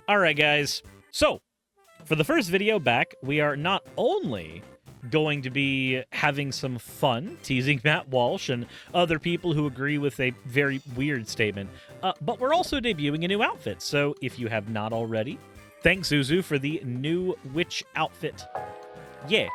All right, guys. So, for the first video back, we are not only going to be having some fun teasing Matt Walsh and other people who agree with a very weird statement, but we're also debuting a new outfit. So, if you have not already, thanks Suzu for the new witch outfit. Yeah.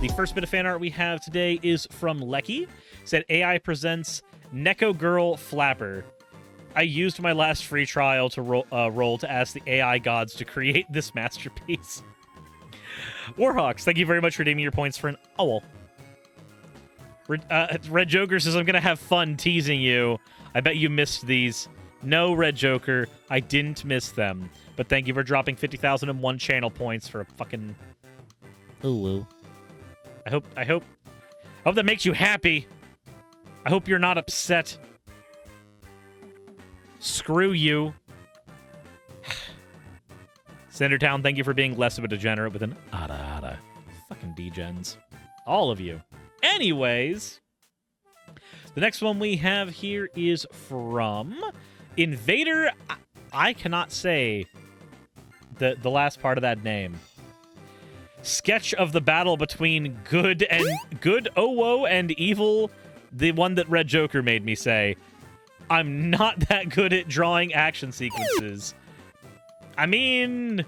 The first bit of fan art we have today is from Lecky. Said AI presents Neko Girl Flapper. I used my last free trial to roll to ask the AI gods to create this masterpiece. Warhawks, thank you very much for redeeming your points for an owl. Red Joker says, I'm going to have fun teasing you. I bet you missed these. No, Red Joker, I didn't miss them. But thank you for dropping 50,001 channel points for a fucking... Ooh. I hope that makes you happy. I hope you're not upset. Screw you. Cindertown, thank you for being less of a degenerate with an ada. Fucking degens. All of you. Anyways, the next one we have here is from Invader. I cannot say the last part of that name. Sketch of the battle between good Owo and evil, the one that Red Joker made me say. I'm not that good at drawing action sequences. I mean,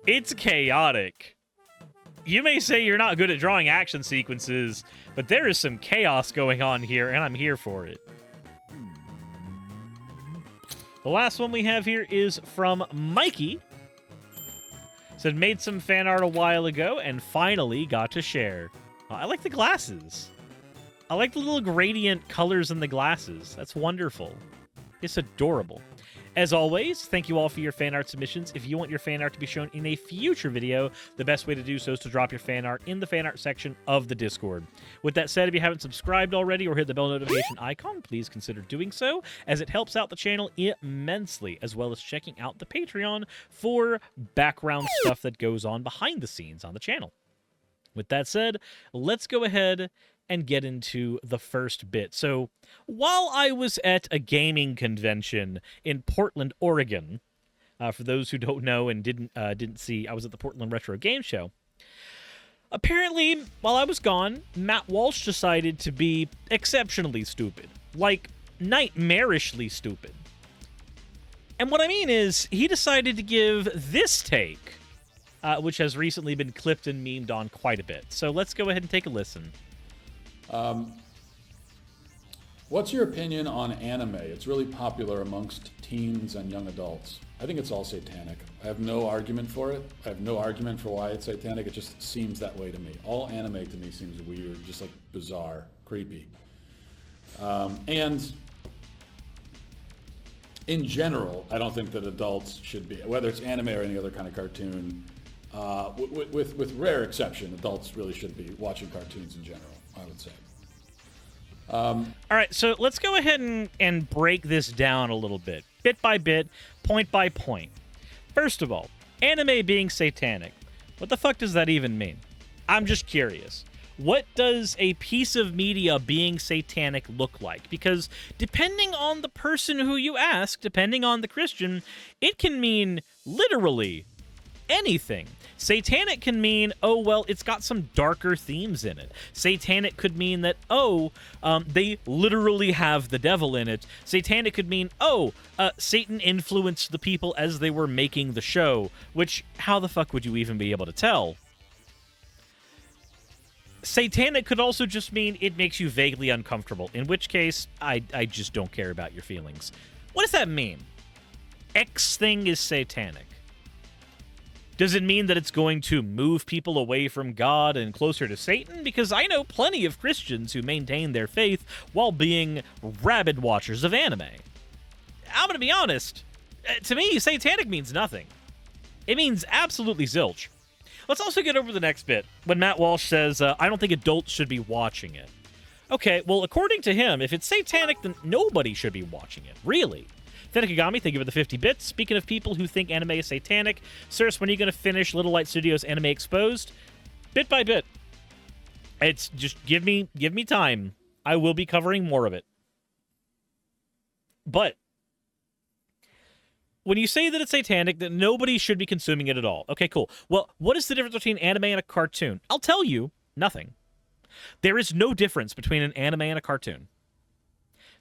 it's chaotic. You may say you're not good at drawing action sequences, but there is some chaos going on here, and I'm here for it. The last one we have here is from Mikey. Said, made some fan art a while ago and finally got to share. I like the glasses. I like the little gradient colors in the glasses. That's wonderful. It's adorable. As always, thank you all for your fan art submissions. If you want your fan art to be shown in a future video, the best way to do so is to drop your fan art in the fan art section of the Discord. With that said, if you haven't subscribed already or hit the bell notification icon, please consider doing so, as it helps out the channel immensely, as well as checking out the Patreon for background stuff that goes on behind the scenes on the channel. With that said, let's go ahead and get into the first bit. So, while I was at a gaming convention in Portland, Oregon, for those who don't know and didn't see, I was at the Portland Retro Game Show. Apparently, while I was gone, Matt Walsh decided to be exceptionally stupid, like nightmarishly stupid. And what I mean is, he decided to give this take, which has recently been clipped and memed on quite a bit. So let's go ahead and take a listen. What's your opinion on anime? It's really popular amongst teens and young adults. I think it's all satanic. I have no argument for it. I have no argument for why it's satanic. It just seems that way to me. All anime to me seems weird, just like bizarre, creepy. And in general, I don't think that adults should be, whether it's anime or any other kind of cartoon, with rare exception, adults really should be watching cartoons in general, I would say. All right, so let's go ahead and break this down a little bit by bit, point by point. First of all, anime being satanic. What the fuck does that even mean? I'm just curious. What does a piece of media being satanic look like? Because depending on the person who you ask, depending on the Christian, it can mean literally anything. Satanic can mean, oh, well, it's got some darker themes in it. Satanic could mean that, they literally have the devil in it. Satanic could mean, Satan influenced the people as they were making the show, which, how the fuck would you even be able to tell? Satanic could also just mean it makes you vaguely uncomfortable, in which case, I just don't care about your feelings. What does that mean? X thing is satanic. Does it mean that it's going to move people away from God and closer to Satan? Because I know plenty of Christians who maintain their faith while being rabid watchers of anime. I'm going to be honest. To me, satanic means nothing. It means absolutely zilch. Let's also get over the next bit. When Matt Walsh says, I don't think adults should be watching it. Okay, well, according to him, if it's satanic, then nobody should be watching it. Really? Fenakagami, thank you for the 50 bits. Speaking of people who think anime is satanic, Suris, when are you going to finish Little Light Studios Anime Exposed? Bit by bit. It's just give me time. I will be covering more of it. But when you say that it's satanic, that nobody should be consuming it at all. Okay, cool. Well, what is the difference between anime and a cartoon? I'll tell you, nothing. There is no difference between an anime and a cartoon.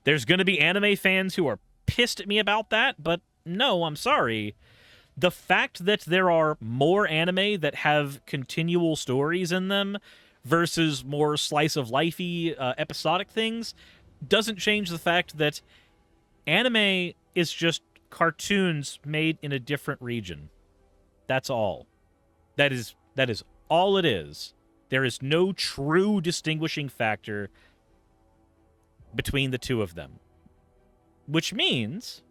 There's going to be anime fans who are pissed at me about that, but no, I'm sorry. The fact that there are more anime that have continual stories in them versus more slice-of-lifey episodic things doesn't change the fact that anime is just cartoons made in a different region. That's all. That is all it is. There is no true distinguishing factor between the two of them. Which means,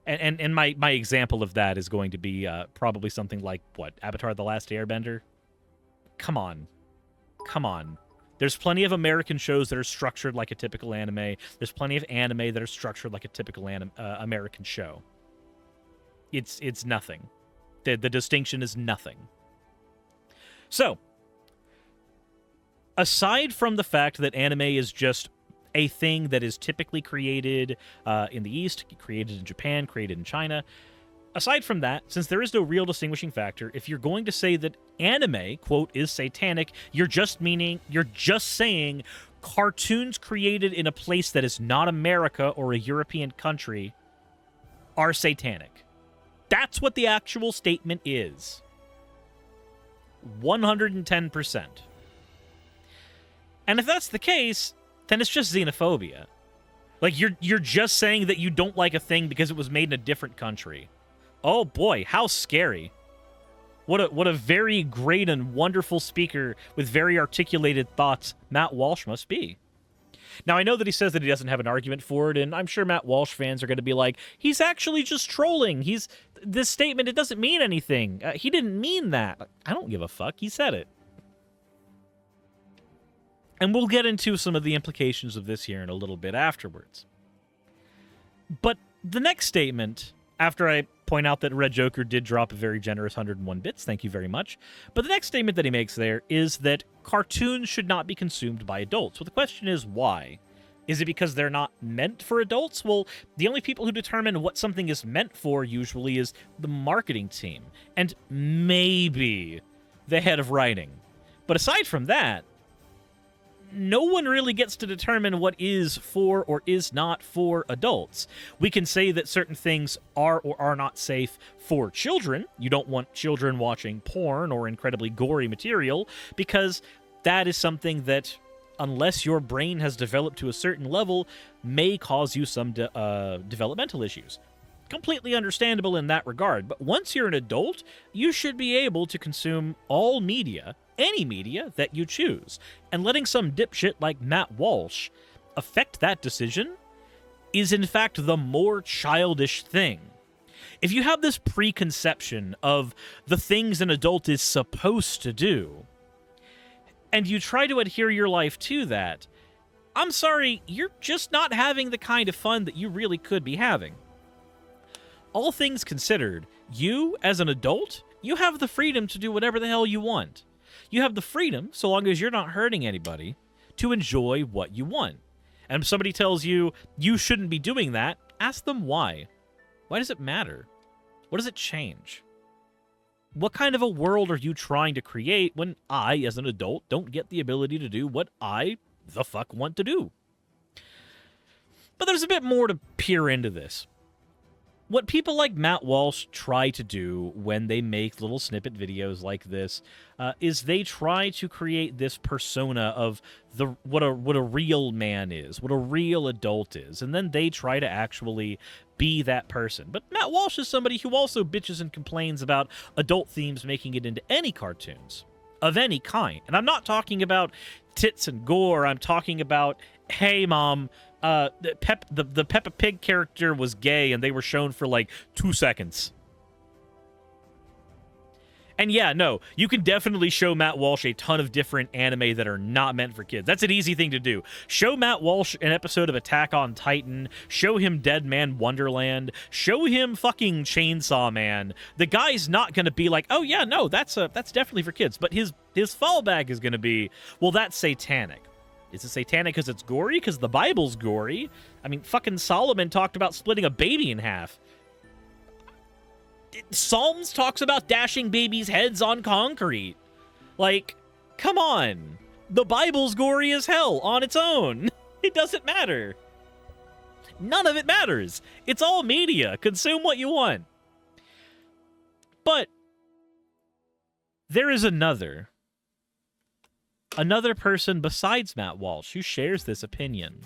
and my example of that is going to be probably something like, what, Avatar: The Last Airbender? Come on. There's plenty of American shows that are structured like a typical anime. There's plenty of anime that are structured like a typical American show. It's nothing. The distinction is nothing. So, aside from the fact that anime is just a thing that is typically created in the East, created in Japan, created in China, aside from that, since there is no real distinguishing factor, if you're going to say that anime, quote, is satanic, you're just saying cartoons created in a place that is not America or a European country are satanic. That's what the actual statement is. 110%. And if that's the case, then it's just xenophobia. Like, you're just saying that you don't like a thing because it was made in a different country. Oh boy, how scary. What a very great and wonderful speaker with very articulated thoughts Matt Walsh must be. Now, I know that he says that he doesn't have an argument for it, and I'm sure Matt Walsh fans are going to be like, he's actually just trolling. This statement, it doesn't mean anything. He didn't mean that. I don't give a fuck. He said it. And we'll get into some of the implications of this here in a little bit afterwards. But the next statement, after I point out that Red Joker did drop a very generous 101 bits, thank you very much, but the next statement that he makes there is that cartoons should not be consumed by adults. Well, the question is why? Is it because they're not meant for adults? Well, the only people who determine what something is meant for usually is the marketing team, and maybe the head of writing. But aside from that, no one really gets to determine what is for or is not for adults. We can say that certain things are or are not safe for children. You don't want children watching porn or incredibly gory material because that is something that, unless your brain has developed to a certain level, may cause you some developmental issues. Completely understandable in that regard. But once you're an adult, you should be able to consume all media, any media that you choose. And letting some dipshit like Matt Walsh affect that decision is in fact the more childish thing. If you have this preconception of the things an adult is supposed to do, and you try to adhere your life to that, I'm sorry, you're just not having the kind of fun that you really could be having. All things considered, you, as an adult, you have the freedom to do whatever the hell you want. You have the freedom, so long as you're not hurting anybody, to enjoy what you want. And if somebody tells you you shouldn't be doing that, ask them why. Why does it matter? What does it change? What kind of a world are you trying to create when I, as an adult, don't get the ability to do what I the fuck want to do? But there's a bit more to peer into this. What people like Matt Walsh try to do when they make little snippet videos like this is they try to create this persona of what a real man is, what a real adult is, and then they try to actually be that person. But Matt Walsh is somebody who also bitches and complains about adult themes making it into any cartoons of any kind. And I'm not talking about tits and gore. I'm talking about, hey, Mom, the Peppa Pig character was gay and they were shown for like 2 seconds. And yeah, no, you can definitely show Matt Walsh a ton of different anime that are not meant for kids. That's an easy thing to do. Show Matt Walsh an episode of Attack on Titan. Show him Dead Man Wonderland. Show him fucking Chainsaw Man. The guy's not going to be like, oh yeah, no, that's definitely for kids. But his fallback is going to be, well, that's satanic. Is it satanic because it's gory? Because the Bible's gory? I mean, fucking Solomon talked about splitting a baby in half. Psalms talks about dashing babies' heads on concrete. Like, come on. The Bible's gory as hell on its own. It doesn't matter. None of it matters. It's all media. Consume what you want. But there is another person besides Matt Walsh who shares this opinion.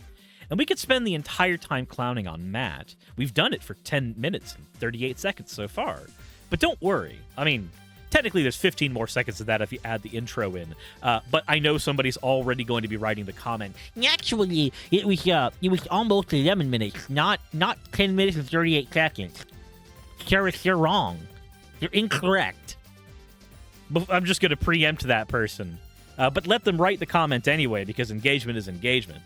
And we could spend the entire time clowning on Matt. We've done it for 10 minutes and 38 seconds so far. But don't worry. I mean, technically there's 15 more seconds of that if you add the intro in. But I know somebody's already going to be writing the comment. Actually, it was almost 11 minutes, not 10 minutes and 38 seconds. Suris, you're wrong. You're incorrect. But I'm just going to preempt that person. But let them write the comment anyway, because engagement is engagement.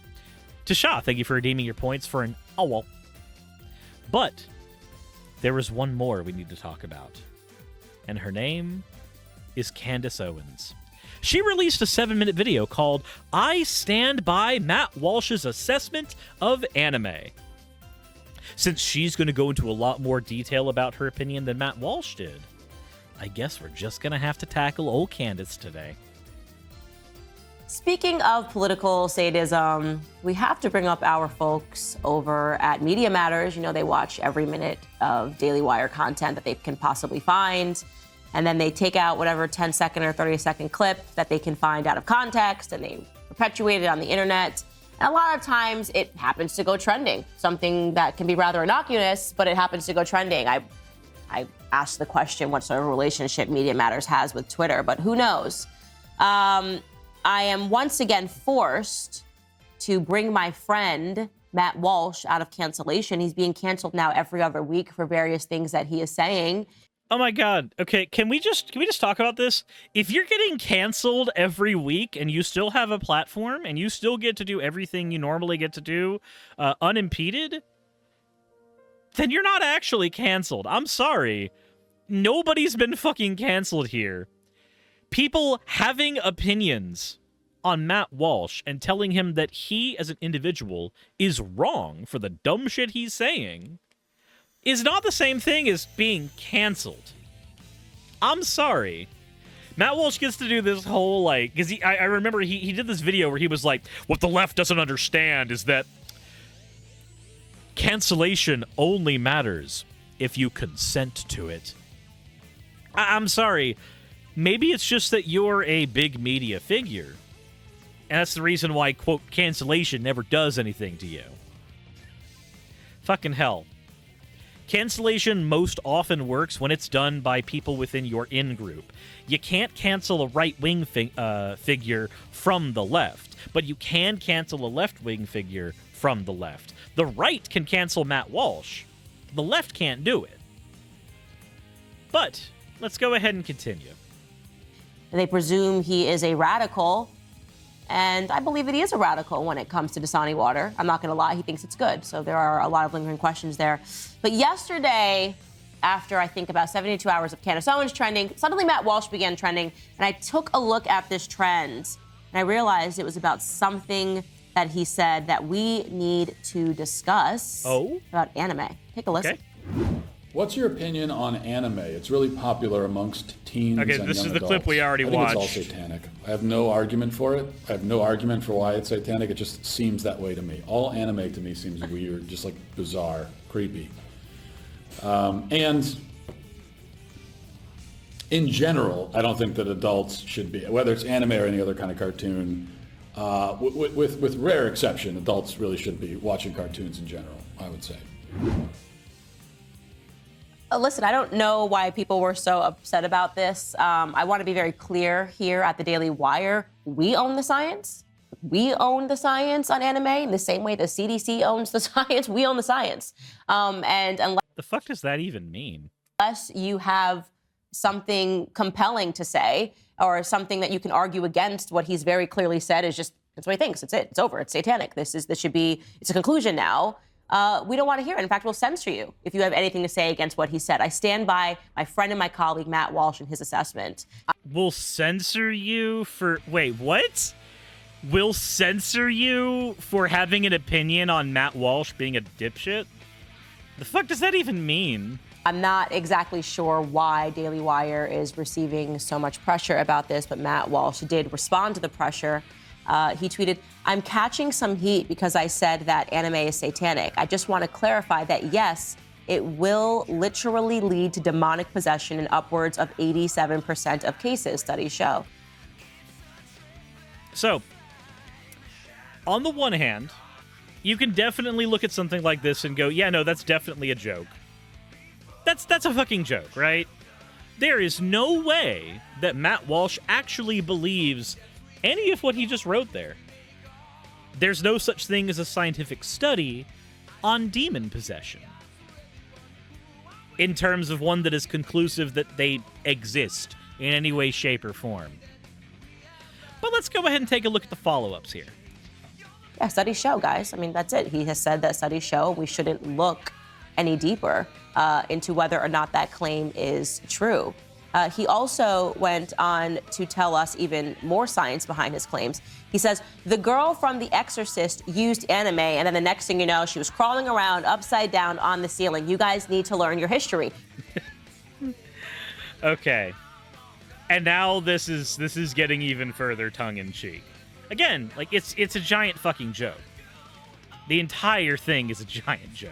Tasha, thank you for redeeming your points for an owl. But there is one more we need to talk about. And her name is Candace Owens. She released a 7-minute video called I Stand By Matt Walsh's Assessment of Anime. Since she's going to go into a lot more detail about her opinion than Matt Walsh did, I guess we're just going to have to tackle old Candace today. Speaking of political sadism, we have to bring up our folks over at Media Matters. You know, they watch every minute of Daily Wire content that they can possibly find. And then they take out whatever 10-second or 30-second clip that they can find out of context, and they perpetuate it on the internet. And a lot of times it happens to go trending, something that can be rather innocuous, but it happens to go trending. I asked the question, what sort of relationship Media Matters has with Twitter, but who knows? I am once again forced to bring my friend Matt Walsh out of cancellation. He's being canceled now every other week for various things that he is saying. Oh my God. Okay, can we just talk about this? If you're getting canceled every week and you still have a platform and you still get to do everything you normally get to do unimpeded, then you're not actually canceled. I'm sorry. Nobody's been fucking canceled here. People having opinions on Matt Walsh and telling him that he, as an individual, is wrong for the dumb shit he's saying is not the same thing as being canceled. I'm sorry. Matt Walsh gets to do this whole, like, because I remember he did this video where he was like, what the left doesn't understand is that cancellation only matters if you consent to it. I'm sorry. Maybe it's just that you're a big media figure. And that's the reason why, quote, cancellation never does anything to you. Fucking hell. Cancellation most often works when it's done by people within your in-group. You can't cancel a right-wing figure from the left, but you can cancel a left-wing figure from the left. The right can cancel Matt Walsh. The left can't do it. But let's go ahead and continue. They presume he is a radical, and I believe that he is a radical when it comes to Dasani water. I'm not going to lie, he thinks it's good. So there are a lot of lingering questions there. But yesterday, after I think about 72 hours of Candace Owens trending, suddenly Matt Walsh began trending, and I took a look at this trend, and I realized it was about something that he said that we need to discuss about anime. Take a listen. Okay. What's your opinion on anime? It's really popular amongst teens and young adults. Okay, this is the clip we already watched. I think it's all satanic. I have no argument for it. I have no argument for why it's satanic. It just seems that way to me. All anime to me seems weird, just like bizarre, creepy. And in general, I don't think that adults should be, whether it's anime or any other kind of cartoon, with rare exception, adults really should be watching cartoons in general, I would say. Listen, I don't know why people were so upset about this. I want to be very clear here at the Daily Wire. We own the science. We own the science on anime in the same way the CDC owns the science. We own the science. And unless the fuck does that even mean? Unless you have something compelling to say or something that you can argue against what he's very clearly said is just, that's what he thinks. It's it. It's over. It's satanic. It's a conclusion now. We don't want to hear it. In fact, we'll censor you if you have anything to say against what he said. I stand by my friend and my colleague, Matt Walsh, and his assessment. We'll censor you for... Wait, what? We'll censor you for having an opinion on Matt Walsh being a dipshit? The fuck does that even mean? I'm not exactly sure why Daily Wire is receiving so much pressure about this, but Matt Walsh did respond to the pressure. He tweeted, "I'm catching some heat because I said that anime is satanic. I just want to clarify that, yes, it will literally lead to demonic possession in upwards of 87% of cases, studies show." So, on the one hand, you can definitely look at something like this and go, yeah, no, that's definitely a joke. That's a fucking joke, right? There is no way that Matt Walsh actually believes any of what he just wrote there. There's no such thing as a scientific study on demon possession, in terms of one that is conclusive that they exist in any way, shape, or form. But let's go ahead and take a look at the follow-ups here. Yeah, studies show, guys. I mean, that's it. He has said that studies show. We shouldn't look any deeper into whether or not that claim is true. He also went on to tell us even more science behind his claims. He says, the girl from The Exorcist used anime, and then the next thing you know, she was crawling around upside down on the ceiling. You guys need to learn your history. Okay. And now this is getting even further tongue-in-cheek. Again, like, it's a giant fucking joke. The entire thing is a giant joke.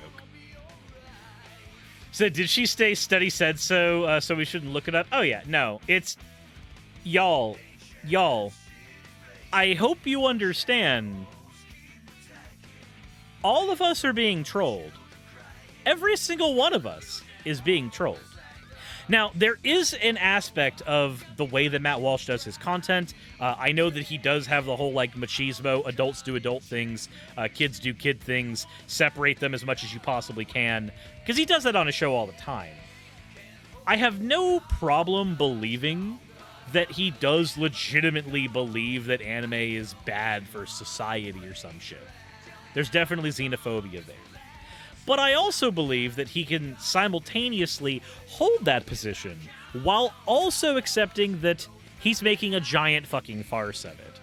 So did she say study said so, so we shouldn't look it up? Oh yeah, no, it's... Y'all, I hope you understand, all of us are being trolled. Every single one of us is being trolled. Now, there is an aspect of the way that Matt Walsh does his content. I know that he does have the whole, like, machismo, adults do adult things, kids do kid things, separate them as much as you possibly can, because he does that on his show all the time. I have no problem believing that he does legitimately believe that anime is bad for society or some shit. There's definitely xenophobia there. But I also believe that he can simultaneously hold that position while also accepting that he's making a giant fucking farce of it.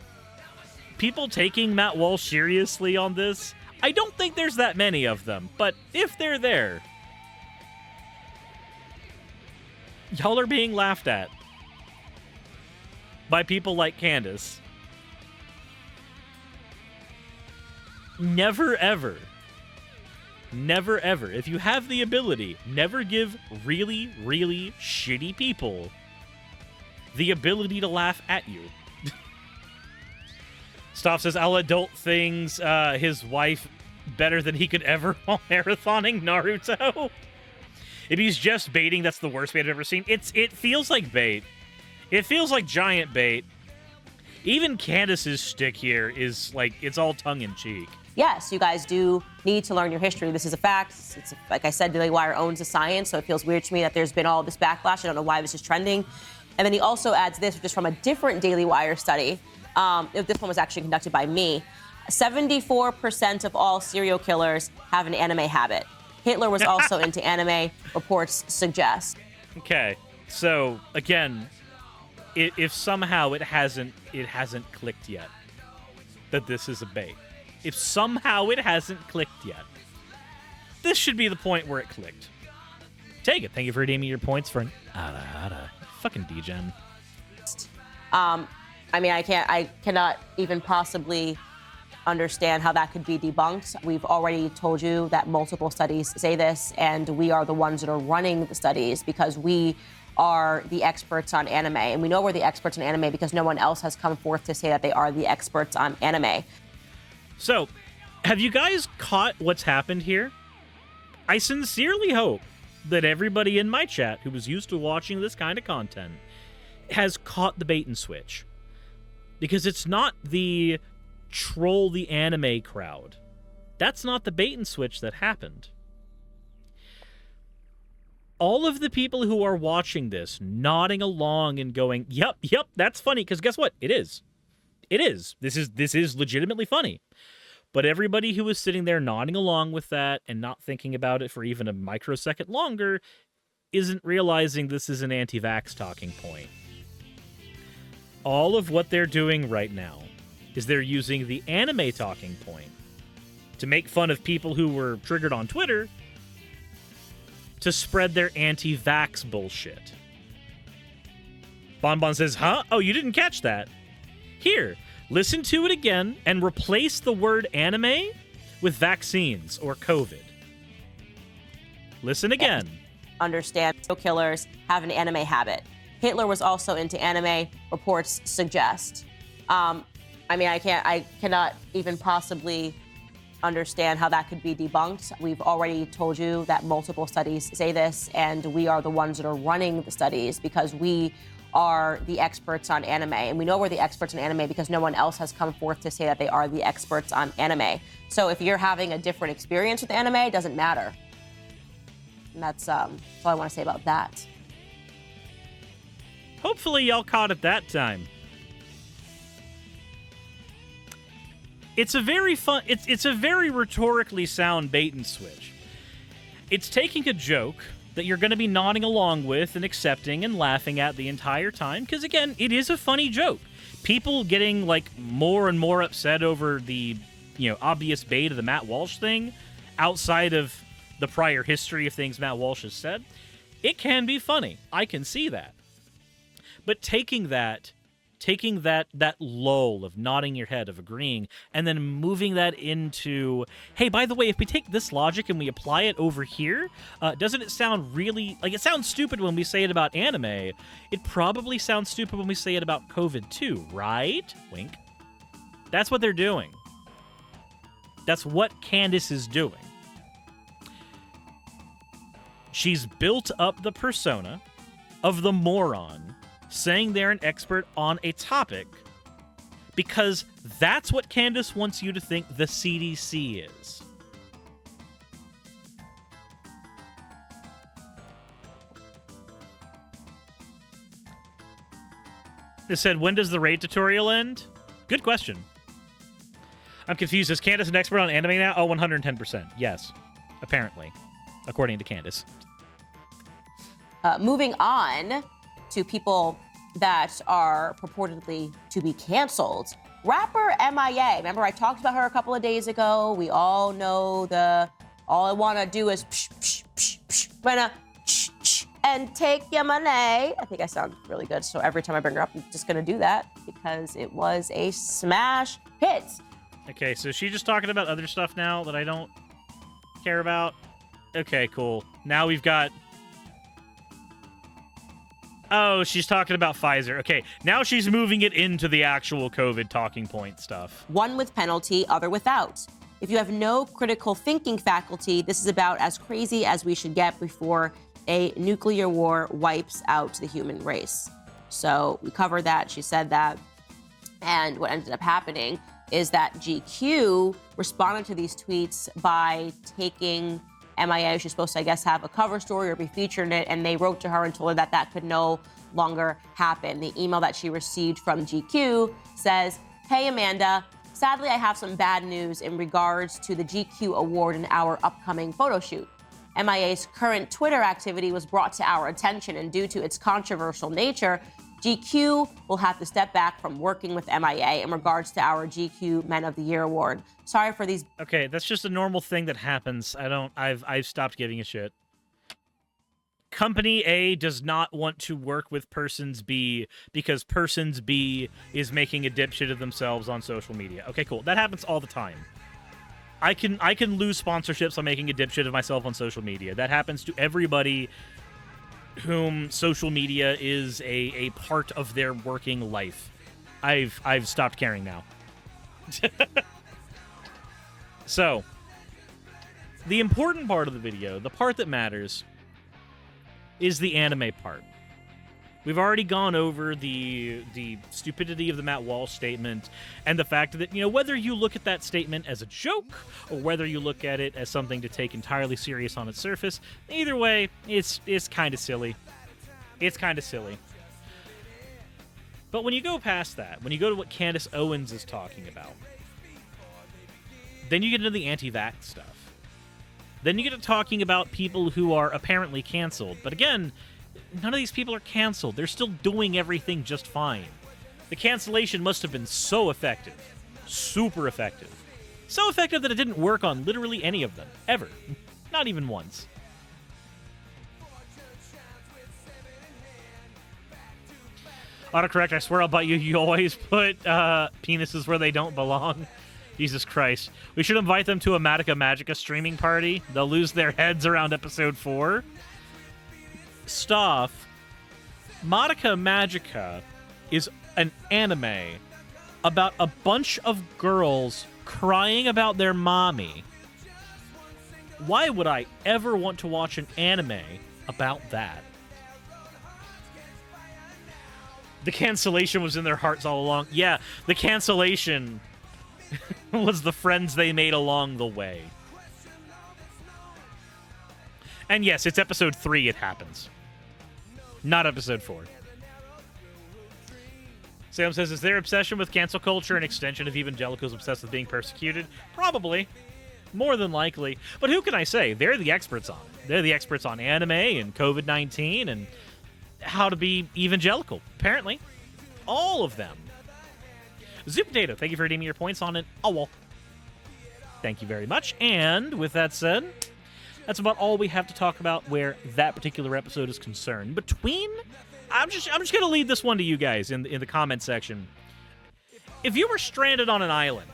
People taking Matt Walsh seriously on this, I don't think there's that many of them, but if they're there, y'all are being laughed at by people like Candace. Never ever, if you have the ability, never give really, really shitty people the ability to laugh at you. Stoff says, I'll adult things, his wife better than he could ever while marathoning Naruto. If he's just baiting, that's the worst bait I've ever seen. It feels like bait. It feels like giant bait. Even Candace's shtick here is like, it's all tongue-in-cheek. Yes, you guys do need to learn your history. This is a fact. It's like I said, Daily Wire owns the science, so it feels weird to me that there's been all this backlash. I don't know why this is trending. And then he also adds this, which is from a different Daily Wire study. This one was actually conducted by me. 74% of all serial killers have an anime habit. Hitler was also into anime, reports suggest. Okay, so again, if somehow it hasn't clicked yet that this is a bait, if somehow it hasn't clicked yet, this should be the point where it clicked. Take it. Thank you for redeeming your points for an ara. Fucking degen. I mean, I cannot even possibly understand how that could be debunked. We've already told you that multiple studies say this, and we are the ones that are running the studies because we are the experts on anime. And we know we're the experts on anime because no one else has come forth to say that they are the experts on anime. So, have you guys caught what's happened here? I sincerely hope that everybody in my chat who was used to watching this kind of content has caught the bait and switch. Because it's not the troll the anime crowd. That's not the bait and switch that happened. all of the people who are watching this nodding along and going, yep, that's funny, because guess what? It is. This is legitimately funny. But everybody who is sitting there nodding along with that and not thinking about it for even a microsecond longer isn't realizing this is an anti-vax talking point. All of what they're doing right now is they're using the anime talking point to make fun of people who were triggered on Twitter to spread their anti-vax bullshit. Bonbon says, huh? Oh, you didn't catch that? Here, listen to it again and replace the word anime with vaccines or COVID. Listen again. Understand serial killers have an anime habit. Hitler was also into anime, reports suggest. I cannot even possibly understand how that could be debunked. We've already told you that multiple studies say this, and we are the ones that are running the studies because we are the experts on anime. And we know we're the experts on anime because no one else has come forth to say that they are the experts on anime. So if you're having a different experience with anime, it doesn't matter. And that's all I want to say about that. Hopefully y'all caught it that time. It's a very fun, it's a very rhetorically sound bait and switch. It's taking a joke that you're going to be nodding along with and accepting and laughing at the entire time, because again, it is a funny joke. People getting like more and more upset over the, obvious bait of the Matt Walsh thing, outside of the prior history of things Matt Walsh has said, it can be funny. I can see that. But taking that lull of nodding your head, of agreeing, and then moving that into, hey, by the way, if we take this logic and we apply it over here, doesn't it sound really, like, it sounds stupid when we say it about anime. It probably sounds stupid when we say it about COVID too, right? Wink. That's what they're doing. That's what Candace is doing. She's built up the persona of the moron saying they're an expert on a topic because that's what Candace wants you to think the CDC is. It said, when does the raid tutorial end? Good question. I'm confused. Is Candace an expert on anime now? Oh, 110%. Yes. Apparently. According to Candace. Moving on to people that are purportedly to be canceled. Rapper MIA. Remember I talked about her a couple of days ago? We all know all I want to do is psh, psh, psh, psh, psh, psh, and take your money. I think I sound really good, so every time I bring her up, I'm just going to do that because it was a smash hit. Okay, so she's just talking about other stuff now that I don't care about. Okay, cool. Now we've got... Oh, she's talking about Pfizer. Okay, now she's moving it into the actual COVID talking point stuff. One with penalty, other without. If you have no critical thinking faculty, this is about as crazy as we should get before a nuclear war wipes out the human race. So we covered that. She said that. And what ended up happening is that GQ responded to these tweets by taking MIA. She's supposed to, I guess, have a cover story or be featured in it, and they wrote to her and told her that that could no longer happen. The email that she received from GQ says, "Hey, Amanda, sadly, I have some bad news in regards to the GQ award in our upcoming photo shoot. MIA's current Twitter activity was brought to our attention, and due to its controversial nature, GQ will have to step back from working with MIA in regards to our GQ Men of the Year award. Sorry for these." Okay, that's just a normal thing that happens. I've stopped giving a shit. Company A does not want to work with Persons B because Persons B is making a dipshit of themselves on social media. Okay, cool. That happens all the time. I can lose sponsorships on making a dipshit of myself on social media. That happens to everybody whom social media is a part of their working life. I've stopped caring now. So, the important part of the video, the part that matters, is the anime part. We've already gone over the stupidity of the Matt Walsh statement and the fact that, whether you look at that statement as a joke or whether you look at it as something to take entirely serious on its surface, either way, it's kind of silly. It's kind of silly. But when you go past that, when you go to what Candace Owens is talking about, then you get into the anti-vax stuff. Then you get to talking about people who are apparently canceled. But again, none of these people are canceled. They're still doing everything just fine. The cancellation must have been so effective. Super effective. So effective that it didn't work on literally any of them. Ever. Not even once. Autocorrect, I swear I'll bite you. You always put penises where they don't belong. Jesus Christ. We should invite them to a Madoka Magica streaming party. They'll lose their heads around episode 4. Stuff. Madoka Magica is an anime about a bunch of girls crying about their mommy. Why would I ever want to watch an anime about that? The cancellation was in their hearts all along. Yeah, the cancellation was the friends they made along the way. And yes, it's episode 3 it happens. Not episode 4. Sam says, is their obsession with cancel culture an extension of evangelicals obsessed with being persecuted? Probably. More than likely. But who can I say? They're the experts on it. They're the experts on anime and COVID-19 and how to be evangelical. Apparently. All of them. Zoo Potato, thank you for redeeming your points on it. Oh, well. Thank you very much. And with that said, that's about all we have to talk about where that particular episode is concerned. I'm just gonna leave this one to you guys in the comment section. If you were stranded on an island,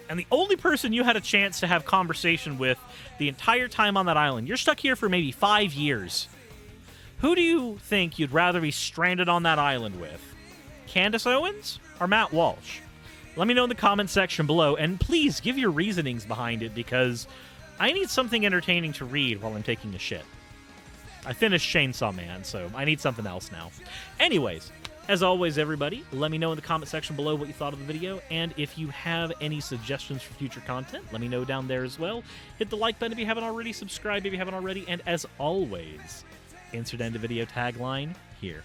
and the only person you had a chance to have conversation with the entire time on that island, you're stuck here for maybe 5 years. Who do you think you'd rather be stranded on that island with? Candace Owens or Matt Walsh? Let me know in the comment section below, and please give your reasonings behind it, because I need something entertaining to read while I'm taking a shit. I finished Chainsaw Man, so I need something else now. Anyways, as always, everybody, let me know in the comment section below what you thought of the video, and if you have any suggestions for future content, let me know down there as well. Hit the like button if you haven't already, subscribe if you haven't already, and as always, insert end of video tagline here.